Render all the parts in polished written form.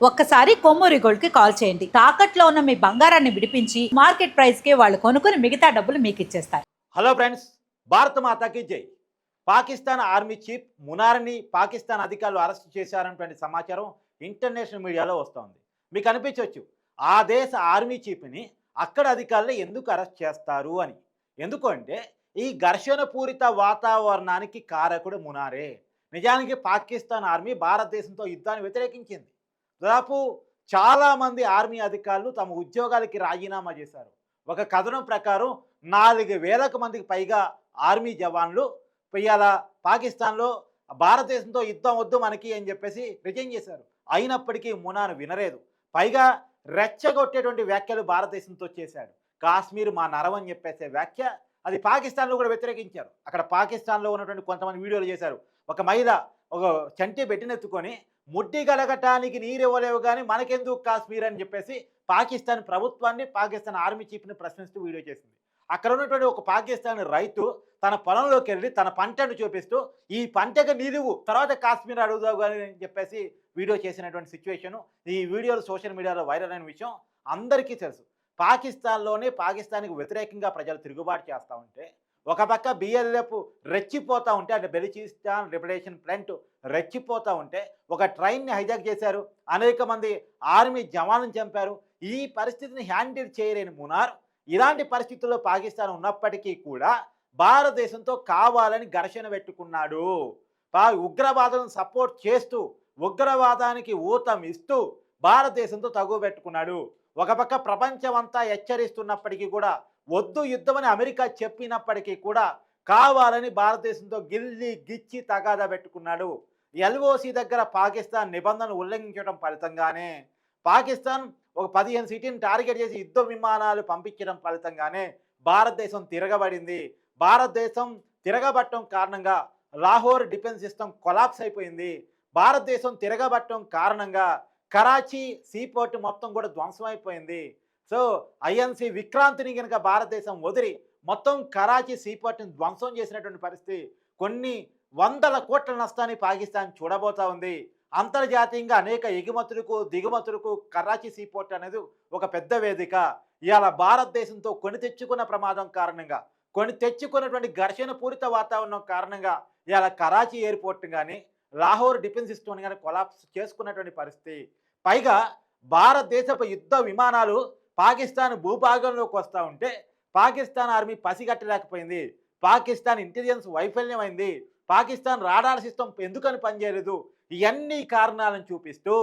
ఒక్కసారి కొమ్మూరి గోల్డ్ కి కాల్ చేయండి. తాకట్లో ఉన్న మీ బంగారాన్ని విడిపించి మార్కెట్ ప్రైస్ కి వాళ్ళు కొనుక్కుని మిగతా డబ్బులు మీకు ఇచ్చేస్తారు. హలో ఫ్రెండ్స్, భారత మాతాకి జై. పాకిస్తాన్ ఆర్మీ చీఫ్ మునార్ని పాకిస్తాన్ అధికారులు అరెస్ట్ చేశారన్నటువంటి సమాచారం ఇంటర్నేషనల్ మీడియాలో వస్తోంది. మీకు అనిపించవచ్చు, ఆ దేశ ఆర్మీ చీఫ్ని అక్కడ అధికారులు ఎందుకు అరెస్ట్ చేస్తారు అని. ఎందుకు అంటే ఈ ఘర్షణ పూరిత వాతావరణానికి కారకుడు మునారే. నిజానికి పాకిస్తాన్ ఆర్మీ భారతదేశంతో యుద్ధాన్ని వ్యతిరేకించింది. దాదాపు చాలామంది ఆర్మీ అధికారులు తమ ఉద్యోగాలకి రాజీనామా చేశారు. ఒక కథనం ప్రకారం 4,000 మందికి పైగా ఆర్మీ జవాన్లు ఇవాళ పాకిస్తాన్లో భారతదేశంతో యుద్ధం వద్దు మనకి అని చెప్పేసి రిజైన్ చేశారు. అయినప్పటికీ మునాను వినలేదు. పైగా రెచ్చగొట్టేటువంటి వ్యాఖ్యలు భారతదేశంతో చేశాడు. కాశ్మీర్ మా నరం అని చెప్పేసే వ్యాఖ్య అది పాకిస్తాన్లో కూడా వ్యతిరేకించారు. అక్కడ పాకిస్తాన్లో ఉన్నటువంటి కొంతమంది వీడియోలు చేశారు. ఒక మహిళ ఒక చంటి బెట్టినెత్తుకొని ముడ్డి గలగటానికి నీరు ఇవ్వలేవు కానీ మనకెందుకు కాశ్మీర్ అని చెప్పేసి పాకిస్తాన్ ప్రభుత్వాన్ని పాకిస్తాన్ ఆర్మీ చీఫ్ని ప్రశ్నిస్తూ వీడియో చేసింది. అక్కడ ఉన్నటువంటి ఒక పాకిస్తాన్ రైతు తన పొలంలోకి వెళ్ళి తన పంటను చూపిస్తూ ఈ పంటకు నీరువు తర్వాత కాశ్మీర్ అడుగుదావు కానీ అని చెప్పేసి వీడియో చేసినటువంటి సిచ్యువేషను ఈ వీడియోలు సోషల్ మీడియాలో వైరల్ అయిన విషయం అందరికీ తెలుసు. పాకిస్తాన్కి వ్యతిరేకంగా ప్రజలు తిరుగుబాటు చేస్తూ ఉంటే ఒక పక్క బిఎల్ఎఫ్ రెచ్చిపోతూ ఉంటే అంటే బెలూచిస్తాన్ లిబరేషన్ ఫ్రంట్ రెచ్చిపోతూ ఉంటే ఒక ట్రైన్ని హైజాక్ చేశారు, అనేక మంది ఆర్మీ జవాన్లను చంపారు. ఈ పరిస్థితిని హ్యాండిల్ చేయలేని మునార్ ఇలాంటి పరిస్థితుల్లో పాకిస్తాన్ ఉన్నప్పటికీ కూడా భారతదేశంతో కావాలని ఘర్షణ పెట్టుకున్నాడు. ఉగ్రవాదులను సపోర్ట్ చేస్తూ ఉగ్రవాదానికి ఊతం ఇస్తూ భారతదేశంతో తగువ పెట్టుకున్నాడు. ఒక పక్క ప్రపంచం అంతా హెచ్చరిస్తున్నప్పటికీ కూడా వద్దు యుద్ధమని అమెరికా చెప్పినప్పటికీ కూడా కావాలని భారతదేశంతో గిల్లి గిచ్చి తగాదా పెట్టుకున్నాడు. ఎల్ఓసి దగ్గర పాకిస్తాన్ నిబంధనలు ఉల్లంఘించడం ఫలితంగానే పాకిస్తాన్ ఒక 15 సిటీని టార్గెట్ చేసి యుద్ధ విమానాలు పంపించడం ఫలితంగానే భారతదేశం తిరగబడింది. భారతదేశం తిరగబట్టడం కారణంగా లాహోర్ డిఫెన్స్ సిస్టమ్ కొలాప్స్ అయిపోయింది. భారతదేశం తిరగబట్టడం కారణంగా కరాచీ సీపోర్ట్ మొత్తం కూడా ధ్వంసం అయిపోయింది. సో ఐఎన్సి విక్రాంతిని కనుక భారతదేశం వదిలి మొత్తం కరాచీ సీపోర్ట్ని ధ్వంసం చేసినటువంటి పరిస్థితి, కొన్ని వందల కోట్ల నష్టాన్ని పాకిస్తాన్ చూడబోతా ఉంది. అంతర్జాతీయంగా అనేక ఎగుమతులకు దిగుమతులకు కరాచీ సీపోర్ట్ అనేది ఒక పెద్ద వేదిక. ఇవాళ భారతదేశంతో కొని తెచ్చుకున్న ప్రమాదం కారణంగా, కొని తెచ్చుకున్నటువంటి ఘర్షణ పూరిత వాతావరణం కారణంగా ఇవాళ కరాచీ ఎయిర్పోర్ట్ కానీ లాహోర్ డిఫెన్స్ సిస్టమ్ కానీ కొలాప్స్ చేసుకున్నటువంటి పరిస్థితి. పైగా భారతదేశపు యుద్ధ విమానాలు పాకిస్తాన్ భూభాగంలోకి వస్తూ ఉంటే పాకిస్తాన్ ఆర్మీ పసిగట్టలేకపోయింది. పాకిస్తాన్ ఇంటెలిజెన్స్ వైఫల్యమైంది. పాకిస్తాన్ రాడార్ సిస్టమ్ ఎందుకని పనిచేయలేదు. ఇవన్నీ కారణాలను చూపిస్తూ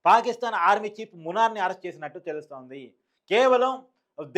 పాకిస్తాన్ ఆర్మీ చీఫ్ మునార్ని అరెస్ట్ చేసినట్టు తెలుస్తోంది. కేవలం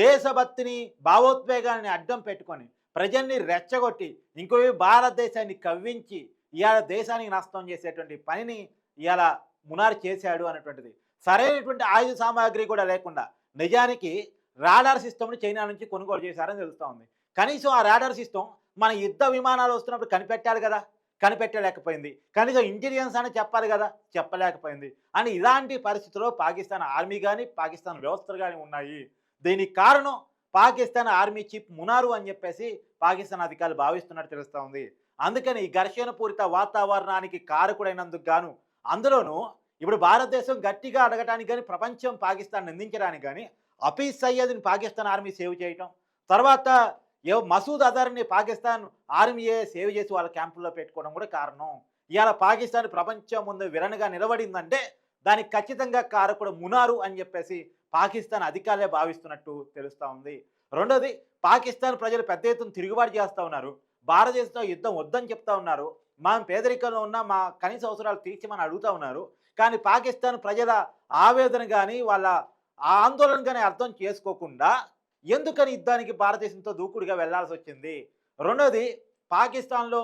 దేశభక్తిని భావోద్వేగాన్ని అడ్డం పెట్టుకొని ప్రజల్ని రెచ్చగొట్టి ఇంకోవి భారతదేశాన్ని కవ్వించి ఇవాళ దేశానికి నష్టం చేసేటువంటి పనిని ఇవాళ మునార్ చేశాడు అనేటువంటిది. సరైనటువంటి ఆయుధ సామాగ్రి కూడా లేకుండా నిజానికి రాడార్ సిస్టమ్ని చైనా నుంచి కొనుగోలు చేశారని తెలుస్తూ ఉంది. కనీసం ఆ రాడార్ సిస్టమ్ మన యుద్ధ విమానాలు వస్తున్నప్పుడు కనిపెట్టాలి కదా, కనిపెట్టలేకపోయింది. కనీసం ఇంటెలిజెన్స్ అని చెప్పాలి కదా, చెప్పలేకపోయింది. అని ఇలాంటి పరిస్థితుల్లో పాకిస్తాన్ ఆర్మీ కానీ పాకిస్తాన్ వ్యవస్థలు కానీ ఉన్నాయి. దీనికి కారణం పాకిస్తాన్ ఆర్మీ చీఫ్ మునారు అని చెప్పేసి పాకిస్తాన్ అధికారులు భావిస్తున్నట్టు తెలుస్తూ ఉంది. అందుకని ఈ ఘర్షణ పూరిత వాతావరణానికి కారకుడైనందుకు గాను, అందులోనూ ఇప్పుడు భారతదేశం గట్టిగా అడగటానికి కానీ ప్రపంచం పాకిస్తాన్ నిందించడానికి కానీ హఫీజ్ సయ్యద్ని పాకిస్తాన్ ఆర్మీ సేవ్ చేయటం, తర్వాత మసూద్ అజర్ని పాకిస్తాన్ ఆర్మీయే సేవ్ చేసి వాళ్ళ క్యాంపుల్లో పెట్టుకోవడం కూడా కారణం. ఇవాళ పాకిస్తాన్ ప్రపంచం ముందు విలన్గా నిలబడిందంటే దానికి ఖచ్చితంగా కారకుడు మునారు అని చెప్పేసి పాకిస్తాన్ అధికారులే భావిస్తున్నట్టు తెలుస్తూ ఉంది. రెండోది, పాకిస్తాన్ ప్రజలు పెద్ద ఎత్తున తిరుగుబాటు చేస్తూ ఉన్నారు. భారతదేశంతో యుద్ధం వద్దని చెప్తా ఉన్నారు. మనం పేదరికంలో ఉన్న మా కనీస అవసరాలు తీర్చమని అడుగుతూ ఉన్నారు. కానీ పాకిస్తాన్ ప్రజల ఆవేదన కానీ వాళ్ళ ఆందోళన కానీ అర్థం చేసుకోకుండా ఎందుకని యుద్ధానికి భారతదేశంతో దూకుడుగా వెళ్లాల్సి వచ్చింది. రెండోది, పాకిస్తాన్లో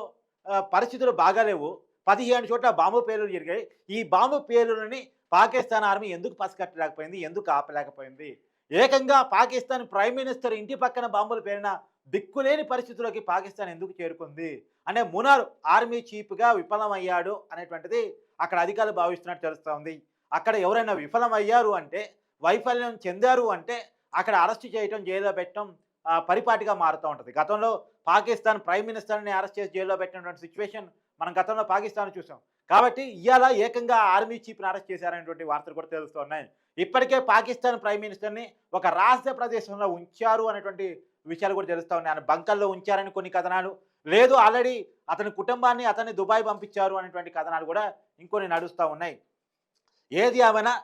పరిస్థితులు బాగాలేవు. 15 చోట్ల బాంబు పేలులు జరిగాయి. ఈ బాంబు పేలులని పాకిస్తాన్ ఆర్మీ ఎందుకు పసిగట్టలేకపోయింది, ఎందుకు ఆపలేకపోయింది. ఏకంగా పాకిస్తాన్ ప్రైమ్ మినిస్టర్ ఇంటి పక్కన బాంబులు పేలిన దిక్కులేని పరిస్థితుల్లోకి పాకిస్తాన్ ఎందుకు చేరుకుంది అంటే మునార్ ఆర్మీ చీఫ్గా విఫలమయ్యాడు అనేటువంటిది అక్కడ అధికారులు భావిస్తున్నట్టు తెలుస్తూ ఉంది. అక్కడ ఎవరైనా విఫలమయ్యారు అంటే, వైఫల్యం చెందారు అంటే అక్కడ అరెస్ట్ చేయటం, జైల్లో పెట్టడం పరిపాటిగా మారుతూ ఉంటుంది. గతంలో పాకిస్తాన్ ప్రైమ్ మినిస్టర్ని అరెస్ట్ చేసి జైల్లో పెట్టినటువంటి సిచ్యువేషన్ మనం గతంలో పాకిస్తాన్ చూసాం. కాబట్టి ఇవాళ ఏకంగా ఆర్మీ చీఫ్ని అరెస్ట్ చేశారనేటువంటి వార్తలు కూడా తెలుస్తున్నాయి. ఇప్పటికే పాకిస్తాన్ ప్రైమ్ మినిస్టర్ని ఒక రహస్య ప్రదేశంలో ఉంచారు అనేటువంటి విషయాలు కూడా తెలుస్తూ ఉన్నాయి. ఆయన బంకర్లో ఉంచారని కొన్ని కథనాలు, లేదు ఆల్రెడీ అతని కుటుంబాన్ని అతన్ని దుబాయ్ పంపించారు అనేటువంటి కథనాలు కూడా ఇంకొన్ని నడుస్తూ ఉన్నాయి. ఏది ఏమైనా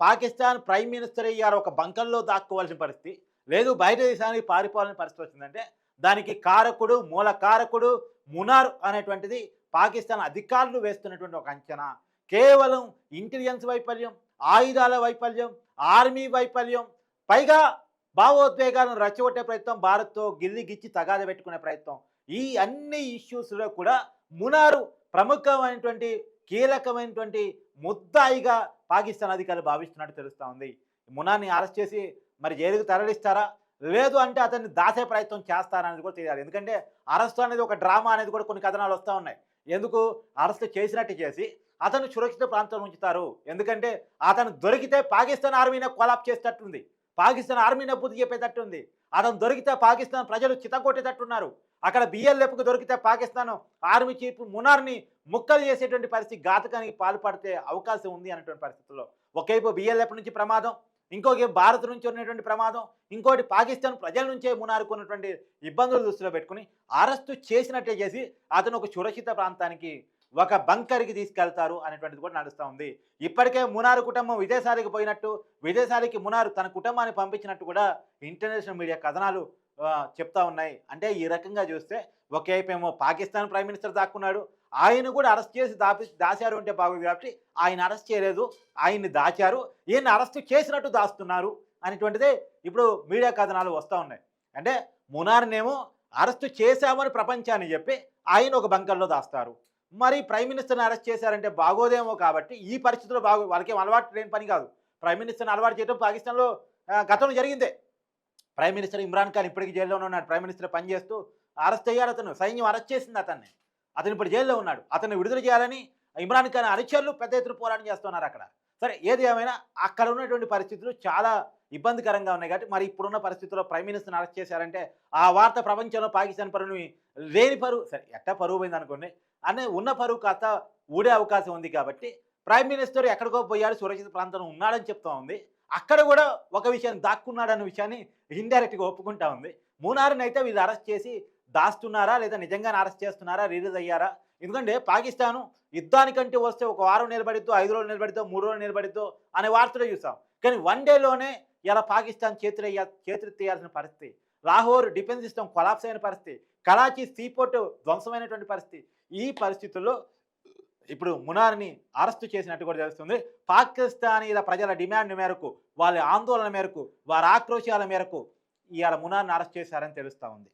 పాకిస్తాన్ ప్రైమ్ మినిస్టర్ ఇవాళ ఒక బంకర్లో దాక్కోవాల్సిన పరిస్థితి, లేదు బయట దేశానికి పారిపోవాలని పరిస్థితి వచ్చిందంటే దానికి కారకుడు, మూల కారకుడు మునార్ అనేటువంటిది పాకిస్తాన్ అధికారులు వేస్తున్నటువంటి ఒక అంచనా. కేవలం ఇంటెలిజెన్స్ వైఫల్యం, ఆయుధాల వైఫల్యం, ఆర్మీ వైఫల్యం, పైగా భావోద్వేగాలను రెచ్చగొట్టే ప్రయత్నం, భారత్తో గిల్లి గిచ్చి తగాద పెట్టుకునే ప్రయత్నం, ఈ అన్ని ఇష్యూస్లో కూడా మునారు ప్రముఖమైనటువంటి కీలకమైనటువంటి ముద్దాయిగా పాకిస్తాన్ అధికారులు భావిస్తున్నట్టు తెలుస్తూ ఉంది. మునార్ని అరెస్ట్ చేసి మరి జైలుకు తరలిస్తారా, లేదు అంటే అతన్ని దాచే ప్రయత్నం చేస్తారనేది కూడా తెలియాలి. ఎందుకంటే అరెస్ట్ అనేది ఒక డ్రామా అనేది కూడా కొన్ని కథనాలు వస్తూ ఉన్నాయి. ఎందుకు అరెస్ట్ చేసినట్టు చేసి అతను సురక్షిత ప్రాంతంలో ఉంచుతారు, ఎందుకంటే అతను దొరికితే పాకిస్తాన్ ఆర్మీని కొలాప్ చేసేటట్టుంది, పాకిస్తాన్ ఆర్మీని బుద్ధి చెప్పేటట్టుంది. అతను దొరికితే పాకిస్తాన్ ప్రజలు చితకొట్టేటట్టున్నారు. అక్కడ బిఎల్ఎఫ్కు దొరికితే పాకిస్తాన్ ఆర్మీ చీఫ్ మునార్ని ముక్కలు చేసేటువంటి పరిస్థితి, ఘాతకానికి పాల్పడితే అవకాశం ఉంది అనేటువంటి పరిస్థితుల్లో ఒకవైపు బిఎల్ఎఫ్ నుంచి ప్రమాదం, ఇంకొక భారత్ నుంచి ఉన్నటువంటి ప్రమాదం, ఇంకోటి పాకిస్తాన్ ప్రజల నుంచే మునార్కు ఉన్నటువంటి ఇబ్బందులు దృష్టిలో పెట్టుకుని అరెస్టు చేసినట్టే చేసి అతను ఒక సురక్షిత ప్రాంతానికి, ఒక బంకర్కి తీసుకెళ్తారు అనేటువంటిది కూడా నడుస్తూ ఉంది. ఇప్పటికే మునార్ కుటుంబం విదేశాలకు పోయినట్టు, విదేశాలకి మునార్ తన కుటుంబాన్ని పంపించినట్టు కూడా ఇంటర్నేషనల్ మీడియా కథనాలు చెప్తా ఉన్నాయి. అంటే ఈ రకంగా చూస్తే ఒకవైపు ఏమో పాకిస్తాన్ ప్రైమ్ మినిస్టర్ దాక్కున్నాడు, ఆయన కూడా అరెస్ట్ చేసి దాచారు అంటే బాగుంది, కాబట్టి ఆయన అరెస్ట్ చేయలేదు, ఆయన్ని దాచారు, ఈయన్ని అరెస్ట్ చేసినట్టు దాస్తున్నారు అనేటువంటిదే ఇప్పుడు మీడియా కథనాలు వస్తూ ఉన్నాయి. అంటే మునార్నేమో అరెస్ట్ చేశామని ప్రపంచాన్ని చెప్పి ఆయన ఒక బంకర్లో దాస్తారు, మరి ప్రైమ్ మినిస్టర్ని అరెస్ట్ చేశారంటే బాగోదేమో. కాబట్టి ఈ పరిస్థితుల్లో వాళ్ళకేం అలవాటు లేని పని కాదు. ప్రైమ్ మినిస్టర్ని అలవాటు చేయడం పాకిస్తాన్లో గతంలో జరిగిందే. ప్రైమ్ మినిస్టర్ ఇమ్రాన్ ఖాన్ ఇప్పటికీ జైల్లోనే ఉన్నాడు. ప్రైమ్ మినిస్టర్ పనిచేస్తూ అరెస్ట్ అయ్యాడు, అతను సైన్యం అరెస్ట్ చేసింది అతన్ని, అతను ఇప్పుడు జైల్లో ఉన్నాడు. అతన్ని విడుదల చేయాలని ఇమ్రాన్ ఖాన్ అనుచరులు పెద్ద ఎత్తున పోరాటం చేస్తున్నారు అక్కడ. సరే, ఏది ఏమైనా అక్కడ ఉన్నటువంటి పరిస్థితులు చాలా ఇబ్బందికరంగా ఉన్నాయి. కాబట్టి మరి ఇప్పుడున్న పరిస్థితుల్లో ప్రైమ్ మినిస్టర్ని అరెస్ట్ చేశారంటే ఆ వార్త ప్రపంచంలో పాకిస్తాన్ పరువుని, లేని పరువు, సరే ఎట్టా పరువు పోయింది అనుకోండి, అనే ఉన్న పరువు కాస్త ఊడే అవకాశం ఉంది. కాబట్టి ప్రైమ్ మినిస్టర్ ఎక్కడికో పోయాడు, సురక్షిత ప్రాంతంలో ఉన్నాడని చెప్తా ఉంది. అక్కడ కూడా ఒక విషయాన్ని దాక్కున్నాడన్న విషయాన్ని ఇండైరెక్ట్గా ఒప్పుకుంటా ఉంది. మునార్ని అయితే వీళ్ళు అరెస్ట్ చేసి దాస్తున్నారా, లేదా నిజంగానే అరెస్ట్ చేస్తున్నారా, రిలీజ్ అయ్యారా? ఎందుకంటే పాకిస్తాను యుద్ధానికంటే వస్తే ఒక వారం నిలబడిద్దో, 5 రోజులు నిలబడిద్దో, 3 రోజులు నిలబడిద్దో అనే వార్తలు చూసాం. కానీ 1 డేలోనే ఇలా పాకిస్తాన్ చేతులెత్తేయాల్సిన పరిస్థితి, లాహోర్ డిఫెన్స్ సిస్టమ్ కొలాప్స్ అయిన పరిస్థితి, కరాచీ సీపోర్ట్ ధ్వంసమైనటువంటి పరిస్థితి. ఈ పరిస్థితుల్లో ఇప్పుడు మునార్ని అరెస్టు చేసినట్టు కూడా తెలుస్తుంది. పాకిస్తానీల ప్రజల డిమాండ్ మేరకు, వాళ్ళ ఆందోళన మేరకు, వారి ఆక్రోశాల మేరకు ఇవాళ మునార్ని అరెస్ట్ చేశారని తెలుస్తూ ఉంది.